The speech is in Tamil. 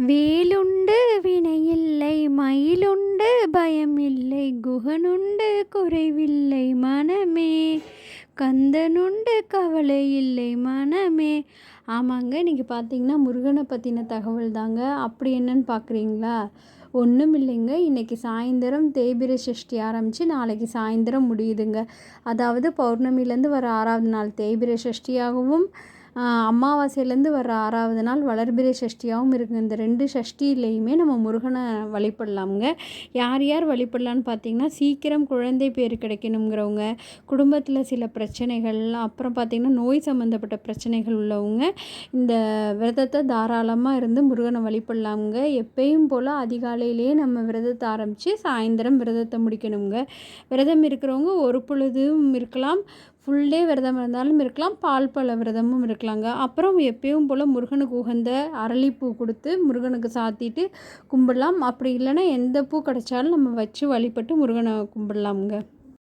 வேலுண்டு வினையில்லை மயிலுண்டு பயமில்லை குகனுண்டு குறைவில்லை மனமே கந்தனுண்டு கவலை இல்லை மனமே. ஆமாங்க, இன்றைக்கி பார்த்தீங்கன்னா முருகனை பற்றின தகவல் தாங்க. அப்படி என்னன்னு பார்க்குறீங்களா? ஒன்றும் இல்லைங்க. இன்றைக்கி சாயந்தரம் தேய்பிறை சஷ்டி ஆரம்பித்து நாளைக்கு சாயந்தரம் முடியுதுங்க. அதாவது பௌர்ணமிலேருந்து வர 6வது நாள் தேய்பிறை சஷ்டியாகவும் அமாவாசையிலேருந்து வர 6வது நாள் வளர்பிறை சஷ்டியாகவும் இருக்குங்க. இந்த 2 சஷ்டியிலையுமே நம்ம முருகனை வழிபடலாமுங்க. யார் யார் வழிபடலான்னு பார்த்தீங்கன்னா, சீக்கிரம் குழந்தை பேர் கிடைக்கணுங்கிறவங்க, குடும்பத்தில் சில பிரச்சனைகள், அப்புறம் பார்த்திங்கன்னா நோய் சம்மந்தப்பட்ட பிரச்சனைகள் உள்ளவங்க இந்த விரதத்தை தாராளமாக இருந்து முருகனை வழிபடலாமுங்க. எப்பயும் போல் அதிகாலையிலேயே நம்ம விரதத்தை ஆரம்பித்து சாயந்தரம் விரதத்தை முடிக்கணுங்க. விரதம் இருக்கிறவங்க ஒரு பொழுதும் இருக்கலாம், ஃபுல் டே விரதம் இருந்தாலும் இருக்கலாம், பால் பழ விரதமும் இருக்கலாங்க. அப்புறம் எப்பயும் போல் முருகனுக்கு உகந்த அரளிப்பூ கொடுத்து முருகனுக்கு சாத்திட்டு கும்பிடலாம். அப்படி இல்லைன்னா எந்த பூ கிடைச்சாலும் நம்ம வச்சு வழிபட்டு முருகனை கும்பிடலாமுங்க.